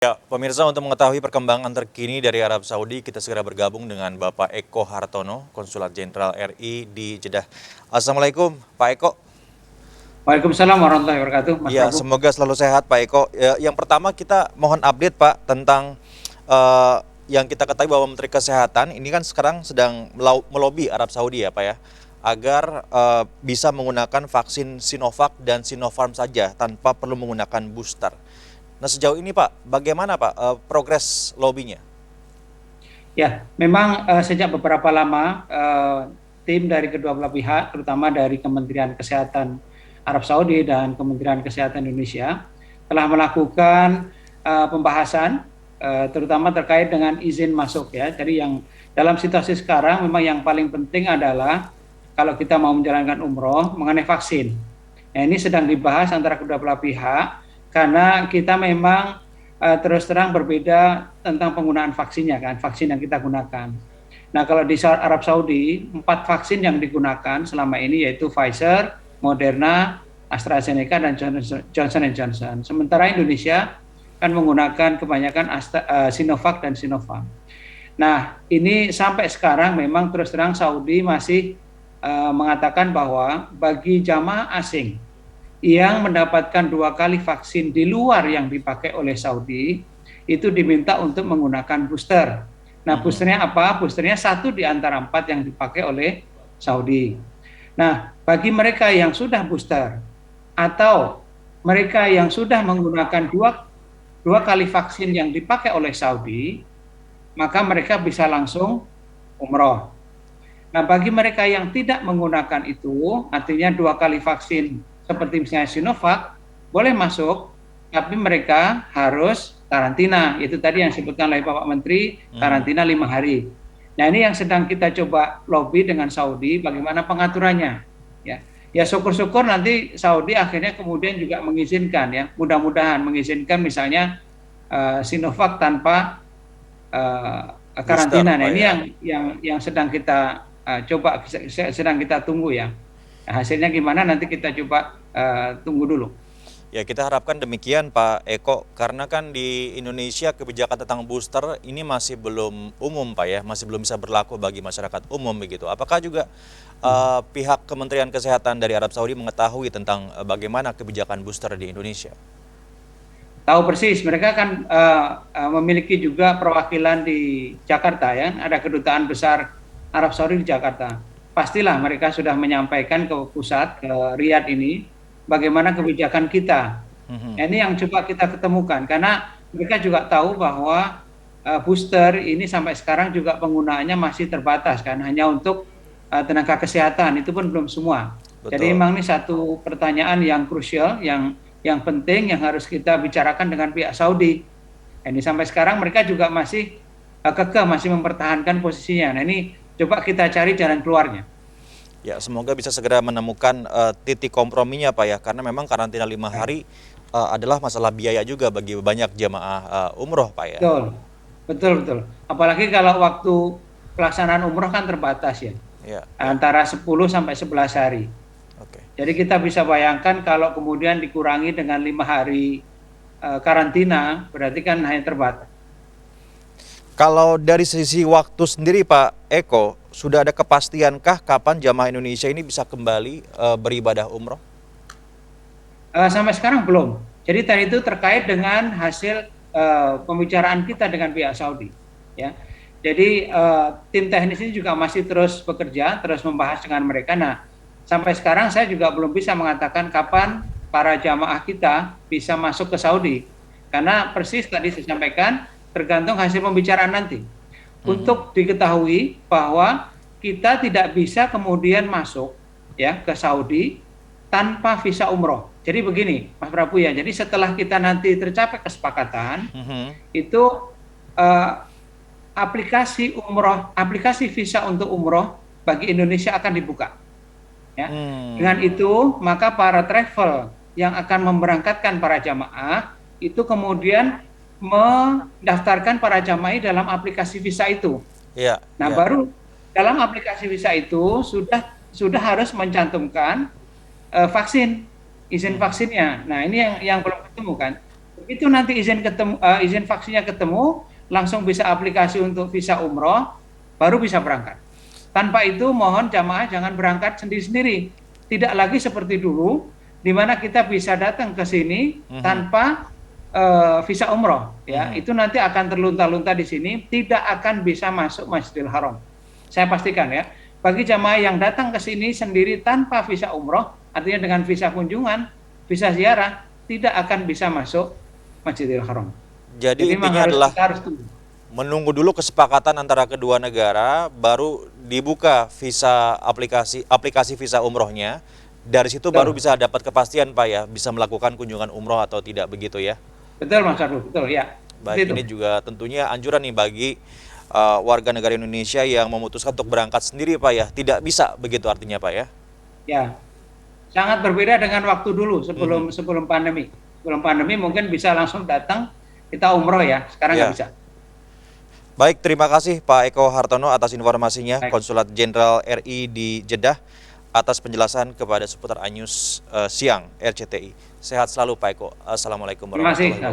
Ya, pemirsa untuk mengetahui perkembangan terkini dari Arab Saudi, kita segera bergabung dengan Bapak Eko Hartono, Konsulat Jenderal RI di Jeddah. Assalamualaikum, Pak Eko. Waalaikumsalam warahmatullahi wabarakatuh, Mas Ya, Prabu. semoga selalu sehat, Pak Eko. Ya, yang pertama kita mohon update, Pak, tentang eh, yang kita ketahui bahwa Menteri Kesehatan ini kan sekarang sedang melobi Arab Saudi ya, Pak ya, agar bisa menggunakan vaksin Sinovac dan Sinopharm saja tanpa perlu menggunakan booster. Nah, sejauh ini Pak, bagaimana Pak progres lobbynya? Ya, memang sejak beberapa lama tim dari kedua belah pihak, terutama dari Kementerian Kesehatan Arab Saudi dan Kementerian Kesehatan Indonesia, telah melakukan pembahasan, terutama terkait dengan izin masuk ya. Jadi yang dalam situasi sekarang memang yang paling penting adalah kalau kita mau menjalankan umroh mengenai vaksin. Nah, ini sedang dibahas antara kedua belah pihak karena kita memang terus terang berbeda tentang penggunaan vaksinnya kan, vaksin yang kita gunakan. Nah, kalau di Arab Saudi, 4 vaksin yang digunakan selama ini yaitu Pfizer, Moderna, AstraZeneca, dan Johnson Johnson. Sementara Indonesia kan menggunakan kebanyakan Sinovac dan Sinopharm. Nah, ini sampai sekarang memang terus terang Saudi masih mengatakan bahwa bagi jamaah asing yang mendapatkan 2 kali vaksin di luar yang dipakai oleh Saudi, itu diminta untuk menggunakan booster. Nah, Mhm. boosternya apa? Boosternya 1 di antara 4 yang dipakai oleh Saudi. Nah, bagi mereka yang sudah booster atau mereka yang sudah menggunakan dua kali vaksin yang dipakai oleh Saudi, maka mereka bisa langsung umroh. Nah, bagi mereka yang tidak menggunakan itu, artinya 2 kali vaksin seperti misalnya Sinovac, boleh masuk, tapi mereka harus karantina. Itu tadi yang disebutkan oleh Bapak Menteri, Mhm. karantina 5 hari. Nah, ini yang sedang kita coba lobby dengan Saudi, bagaimana pengaturannya. Ya, ya syukur-syukur nanti Saudi akhirnya kemudian juga mengizinkan ya, mudah-mudahan mengizinkan misalnya Sinovac tanpa Booster karantina. Nah, Pak ini ya. yang sedang kita coba sedang kita tunggu ya. Nah, hasilnya gimana nanti kita coba tunggu dulu. Ya, kita harapkan demikian Pak Eko, karena kan di Indonesia kebijakan tentang booster ini masih belum umum Pak ya, masih belum bisa berlaku bagi masyarakat umum begitu. Apakah juga pihak Kementerian Kesehatan dari Arab Saudi mengetahui tentang bagaimana kebijakan booster di Indonesia? Tahu persis, mereka kan memiliki juga perwakilan di Jakarta ya, ada kedutaan besar Arab Saudi di Jakarta. Pastilah mereka sudah menyampaikan ke pusat, ke Riyadh ini, bagaimana kebijakan kita. Mhm. Nah, ini yang coba kita ketemukan, karena mereka juga tahu bahwa booster ini sampai sekarang juga penggunaannya masih terbatas kan, hanya untuk tenaga kesehatan, itu pun belum semua. Jadi Betul. memang ini satu pertanyaan yang krusial, yang penting yang harus kita bicarakan dengan pihak Saudi. Ini sampai sekarang mereka juga masih kekeh masih mempertahankan posisinya. Nah, ini coba kita cari jalan keluarnya. Ya, semoga bisa segera menemukan titik komprominya Pak ya, karena memang karantina 5 hari adalah masalah biaya juga bagi banyak jamaah umroh Pak ya. Betul, betul, betul. Apalagi kalau waktu pelaksanaan umroh kan terbatas ya, Ya, ya. antara 10 sampai 11 hari. Oke. Jadi kita bisa bayangkan kalau kemudian dikurangi dengan 5 hari karantina, berarti kan hanya terbatas. Kalau dari sisi waktu sendiri Pak Eko, sudah ada kepastiankah kapan jamaah Indonesia ini bisa kembali beribadah umroh? Sampai sekarang belum. Jadi tadi itu terkait dengan hasil pembicaraan kita dengan pihak Saudi. Ya, jadi tim teknis ini juga masih terus bekerja, terus membahas dengan mereka. Nah, sampai sekarang saya juga belum bisa mengatakan kapan para jamaah kita bisa masuk ke Saudi, karena persis tadi saya sampaikan tergantung hasil pembicaraan nanti. Mhm. Untuk diketahui bahwa kita tidak bisa kemudian masuk ya ke Saudi tanpa visa umroh. Jadi begini, Mas Prabu ya. Jadi setelah kita nanti tercapai kesepakatan, Mhm. itu eh, aplikasi visa untuk umroh bagi Indonesia akan dibuka. Ya, dengan Hmm. itu maka para travel yang akan memberangkatkan para jamaah itu kemudian mendaftarkan para jamaah dalam aplikasi visa itu. Iya, Nah, iya. baru dalam aplikasi visa itu sudah harus mencantumkan vaksin, izin Mhm. vaksinnya. Nah, ini yang belum ketemu kan. Begitu nanti izin vaksinnya ketemu, langsung bisa aplikasi untuk visa umroh, baru bisa berangkat. Tanpa itu mohon jamaah jangan berangkat sendiri-sendiri. Tidak lagi seperti dulu, di mana kita bisa datang ke sini Mhm, tanpa visa umroh. Ya, mhm. itu nanti akan terlunta-lunta di sini, tidak akan bisa masuk Masjidil Haram. Saya pastikan ya. Bagi jamaah yang datang ke sini sendiri tanpa visa umroh, artinya dengan visa kunjungan, visa ziarah, tidak akan bisa masuk Masjidil Haram. Jadi Jadi memang intinya adalah kita harus tunggu. menunggu dulu kesepakatan antara kedua negara, baru dibuka visa aplikasi visa umrohnya. Dari situ baru Betul, bisa dapat kepastian Pak ya, bisa melakukan kunjungan umroh atau tidak begitu ya. betul Mas Arul, betul ya. Seperti Baik, itu. ini juga tentunya anjuran nih bagi warga negara Indonesia yang memutuskan untuk berangkat sendiri Pak ya. Tidak bisa begitu artinya Pak ya. Ya, sangat berbeda dengan waktu dulu Mhm. sebelum sebelum pandemi. Sebelum pandemi mungkin bisa langsung datang kita umroh ya, sekarang nggak Ya. bisa. Baik, terima kasih Pak Eko Hartono atas informasinya, Baik, Konsulat Jenderal RI di Jeddah, atas penjelasan kepada seputar Anyus Siang RCTI. Sehat selalu Pak Eko. Assalamualaikum terima warahmatullahi kasih. wabarakatuh.